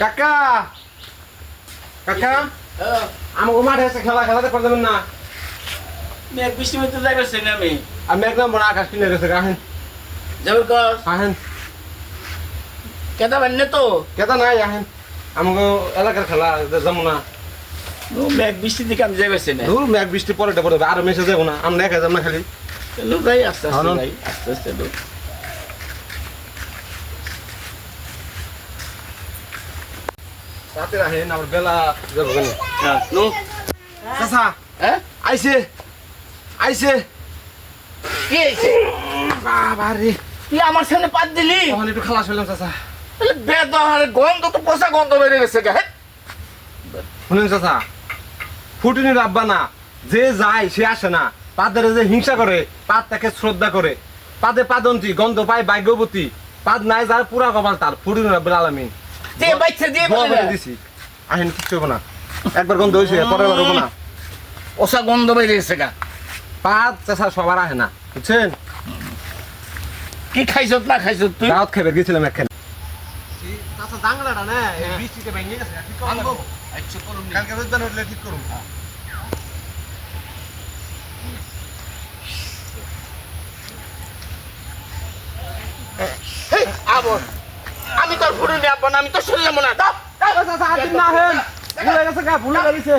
কাকা কাকা আমাকে মাঠে এসে খেলা খেলাতে পারবেন না। মেঘ বৃষ্টি মধ্যে যাইতেছে না আমি। আর মেঘ নাম বড় আকাশ কিনে গেছে আহেন যাবে কর আহেন কেদা বান্নে তো কেতা নাই আহেন আমাকে এলাকার খেলা যাবো না। মেঘ বৃষ্টি দিকে আমি যাইতেছে না। ধুর মেঘ বৃষ্টি পরে পড়বে আর মেসে যাবো না আমরা একা যাবো না খালি চলো ভাই আস্তে আস্তে হ্যাঁ, ভাই আস্তে আস্তে লো। রাতে আহেন আমার বেলা যাবো কেন হ্যাঁ নো চাচা হ্যাঁ আইছে আইছে কি হইছে? বাবা রে তুই আমার সামনে পাত দিলি তখন একটু খালাস হইলাম চাচা। তাহলে বেদহারে গন্ধ তো পচা গন্ধ বেরিয়ে গেছে গা হ্যাঁ? শুনেন চাচা ফুটিনি রাব্বা না যে যায় সে আসে না পাদের যে হিংসা করে পাদ তাকে শ্রদ্ধা করে পাদে পাদন্তি গন্ধ পায় ভাগ্যবতী পাদ নাই যার পুরা কপাল তার ফুটিনি রাব্বুল আলামিন যে বাইছে যে দোয়া বলে করে দিছি আহেন কিচ্ছু হবো না একবার গন্ধ হয়েছে পরের বার হবো না। পচা গন্ধ বেরিয়ে গেছে গা পাদ চাচা সবার আহে না বুঝছেন কি খাইছত না খাইছত তুই দাওয়াত খাইবে গেছিলাম একখানে চাচা জাংলাটা না বৃষ্টিতে ভেঙে গেছে ঠিক করব আচ্ছা করুন কালকে রোজদান উঠলে ঠিক করব। আবর আমি তোর ফুটে নিয়ে আসবো না আমি তো শুনলাম না দাও চাচা আদিন না হেন ভুলে গেছে গা ভুলে গেছে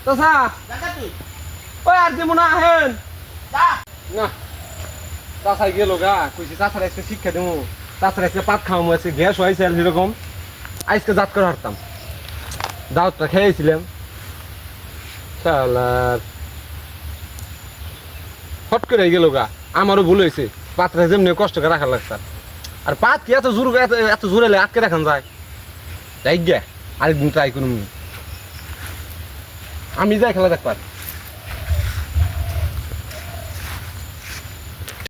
চাচা ওই আর দিব না হেন না চাচাই গেল গা কইছি চাচার আজকে শিক্ষা দেবো চাচার আজকে পাত খাওয়াবো আজকে গ্যাস হয়েছে আর সেরকম আজকে জাত করে হারতাম দাওয়াতটা খেয়েছিলাম শালার হট করে গেল গা আমারও ভুল হয়েছে পাত্রে যেমনি কষ্ট করে রাখার লাগছে আর পাত কি এত জোর এত জোরে আটকে রাখান যায় যাই গে আরেকদিন ট্রাই করুন আমি যাই খেলা দেখবার